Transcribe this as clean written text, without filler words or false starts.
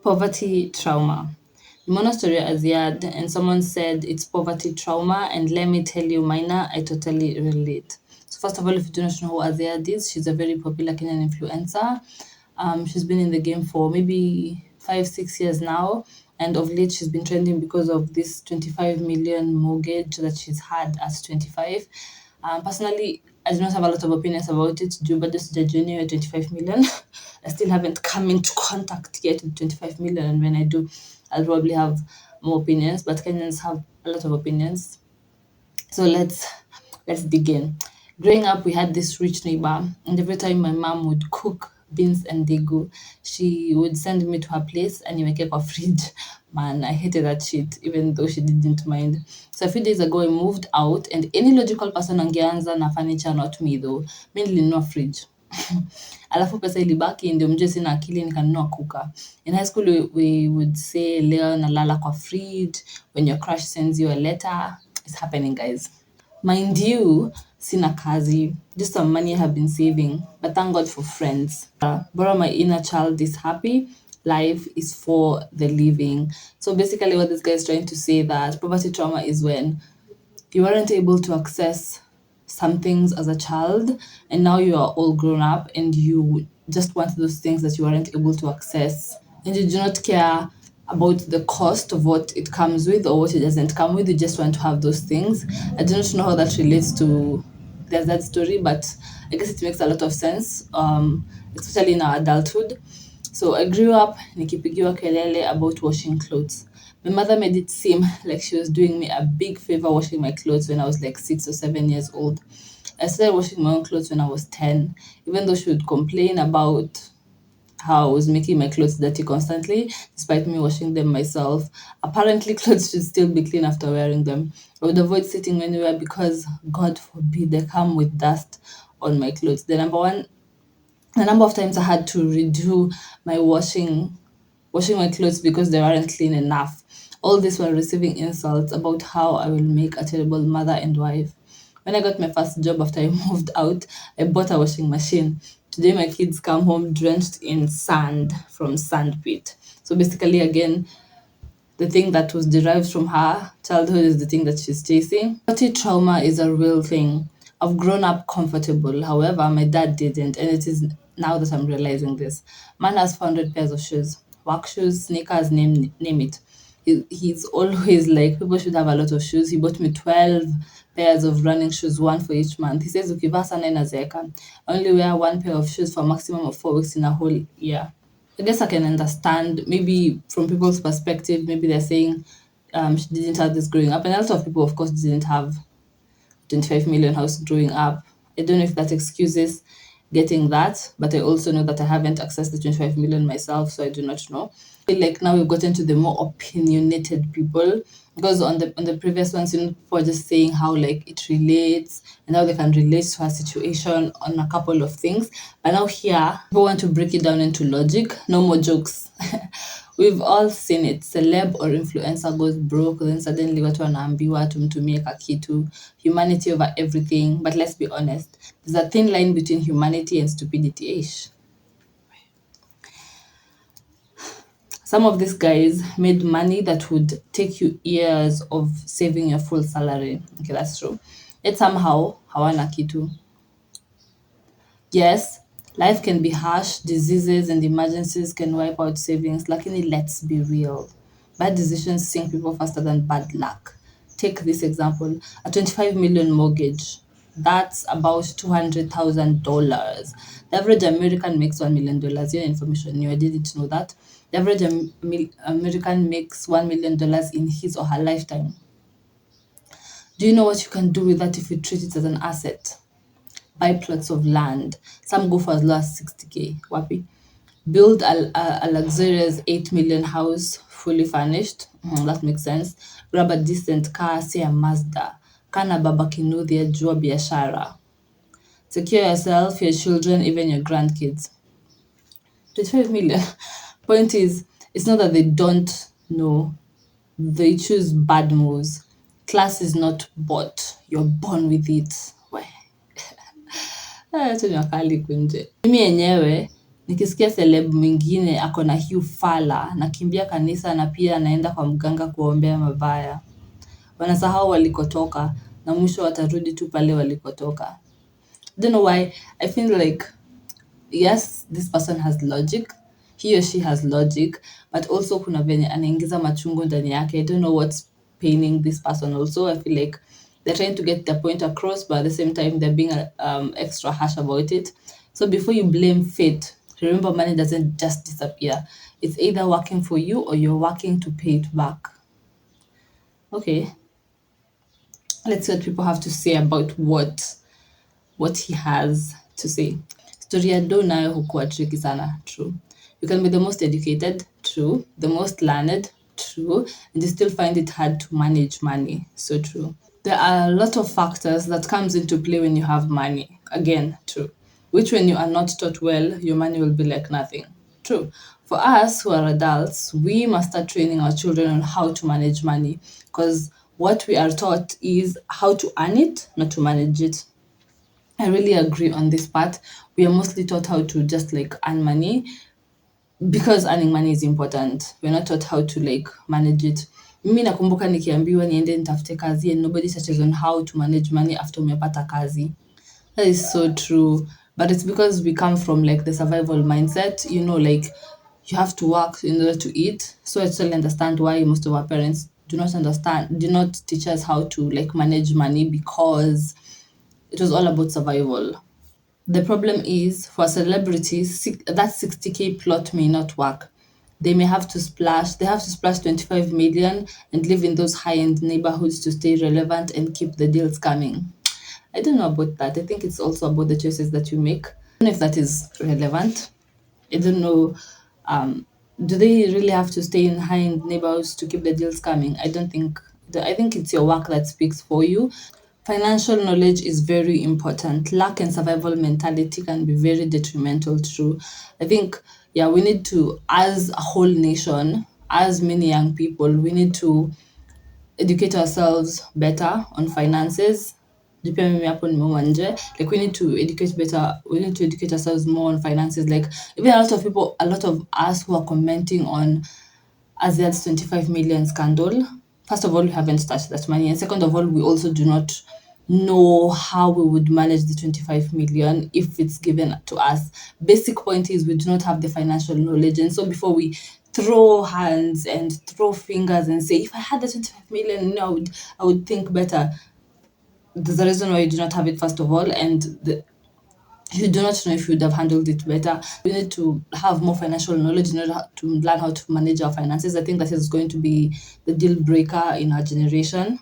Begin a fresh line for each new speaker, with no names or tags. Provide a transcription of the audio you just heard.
Poverty trauma. Nimeona story ya Azziad and someone said it's poverty trauma, and let me tell you, Maina, I totally relate. So first of all, if you do not know who Azziad is, she's a very popular Kenyan influencer. She's been in the game for maybe 5-6 years now, and of late she's been trending because of this 25 million mortgage that she's had at 25. Personally, I do not have a lot of opinions about it. But just the journey at 25 million. I still haven't come into contact yet with 25 million, and when I do, I'll probably have more opinions. But Kenyans have a lot of opinions. So let's dig in. Growing up, we had this rich neighbor, and every time my mom would cook beans and degu, she would send me to her place and niweke kwa fridge. Man, I hated that shit, even though she didn't mind. So a few days ago, I moved out, and any logical person angeanza na furniture, not me though. Mi nilinunua fridge. Alafu pesa ilibaki ndio mjue sina akili nikanunua cooker. In high school, we would say leo nalala kwa fridge. When your crush sends you a letter, it's happening, guys. Mind you, sina kazi, just some money I have been saving, but thank God for friends. Borrow my inner child is happy. Life is for the living. So basically what this guy is trying to say that poverty trauma is when you weren't able to access some things as a child, and now you are all grown up and you just want those things that you weren't able to access, and you do not care about the cost of what it comes with or what it doesn't come with. You just want to have those things. I do not know how that relates to that story, but I guess it makes a lot of sense, especially in our adulthood. So I grew up nikipigiwa kelele about washing clothes. My mother made it seem like she was doing me a big favor washing my clothes when I was like 6 or 7 years old. I started washing my own clothes when I was 10, even though she would complain about how I was making my clothes dirty constantly, despite me washing them myself. Apparently, clothes should still be clean after wearing them. I would avoid sitting anywhere because, God forbid, they come with dust on my clothes. The number of times I had to redo my washing my clothes because they weren't clean enough. All this while receiving insults about how I will make a terrible mother and wife. When I got my first job after I moved out, I bought a washing machine. Today my kids come home drenched in sand from sandpit. So basically, again, the thing that was derived from her childhood is the thing that she's chasing. Poverty trauma is a real thing. I've grown up comfortable. However, my dad didn't, and it is now that I'm realizing this. Man has 400 pairs of shoes, work shoes, sneakers, name it. He's always like, people should have a lot of shoes. He bought me 12 pairs of running shoes, one for each month. He says, ukivaa sana inazeeka. I only wear one pair of shoes for a maximum of 4 weeks in a whole year. I guess I can understand, maybe from people's perspective, maybe they're saying she didn't have this growing up. And a lot of people, of course, didn't have 25 million house growing up. I don't know if that excuses getting that, but I also know that I haven't accessed the 25 million myself, so I do not know. I feel like now we've gotten to the more opinionated people, because on the previous ones, people were just saying how like it relates and how they can relate to her situation on a couple of things. But now here, people want to break it down into logic. No more jokes. We've all seen it. Celeb or influencer goes broke, then suddenly watu wanaambiwa tumtumie kakitu. Humanity over everything. But let's be honest, there's a thin line between humanity and stupidity. Some of these guys made money that would take you years of saving your full salary. Okay, that's true. Yet somehow, hawana kitu. Yes, life can be harsh, diseases and emergencies can wipe out savings. Lakini let's be real. Bad decisions sink people faster than bad luck. Take this example, a 25 million mortgage. That's about $200,000. The average American makes $1 million. Your information, I didn't know that. The average American makes $1 million in his or her lifetime. Do you know what you can do with that if you treat it as an asset? Buy plots of land. Some go for as low as 60K. Wapi. Build a luxurious 8 million house, fully furnished. That makes sense. Grab a decent car, say a Mazda. Kana baba kinudhi jua biashara. Secure yourself, your children, even your grandkids. 25 million. Point is, it's not that they don't know. They choose bad moves. Class is not bought. You're born with it. Why? Acha ni wakali kunje. Mimi yenyewe Nikisikia celeb mwingine ako na hiyo fala, nakimbia kanisa na pia anaenda kwa mganga kuombea mabaya. Wanasahau walikotoka na mwisho watarudi tu pale walikotoka. Don't know why. I feel like, yes, this person has logic. He or she has logic, but also kuna venye anaingiza machungu ndani yake. I don't know what's paining this person also. I feel like they're trying to get their point across, but at the same time, they're being extra harsh about it. So before you blame fate, remember money doesn't just disappear. It's either working for you or you're working to pay it back. Okay. Let's see what people have to say about what he has to say. Story ya do nayo hukuwa tricky sana. True. You can be the most educated. True. The most learned. True. And you still find it hard to manage money. So true. There are a lot of factors that comes into play when you have money. Again, true. Which when you are not taught well, your money will be like nothing. True. For us who are adults, we must start training our children on how to manage money, because what we are taught is how to earn it, not to manage it. I really agree on this part. We are mostly taught how to just like earn money, because earning money is important. We're not taught how to like manage it. Mimi nakumbuka nikiambiwa niende nitafute kazi and nobody touches on how to manage money after umepata kazi. That is so true. But it's because we come from like the survival mindset, like you have to work in order to eat. So I totally understand why most of our parents do not teach us how to like manage money, because it was all about survival. The problem is, for celebrities, that 60K plot may not work. They have to splash 25 million and live in those high-end neighborhoods to stay relevant and keep the deals coming. I don't know about that. I think it's also about the choices that you make. I don't know if that is relevant. I don't know. Do they really have to stay in high-end neighborhoods to keep the deals coming? I don't think. I think it's your work that speaks for you. Financial knowledge is very important. Lack and survival mentality can be very detrimental too. I think, yeah, we need to, as a whole nation, as many young people, we need to educate ourselves better on finances. Like we need to educate ourselves more on finances. Like even a lot of us who are commenting on Azziad's 25 million scandal. First of all, we haven't touched that money. And second of all, we also do not know how we would manage the 25 million if it's given to us. Basic point is we do not have the financial knowledge. And so before we throw hands and throw fingers and say, if I had the 25 million, I would think better. There's a reason why you do not have it, first of all. And you do not know if you would have handled it better. We need to have more financial knowledge in order to learn how to manage our finances. I think that is going to be the deal breaker in our generation.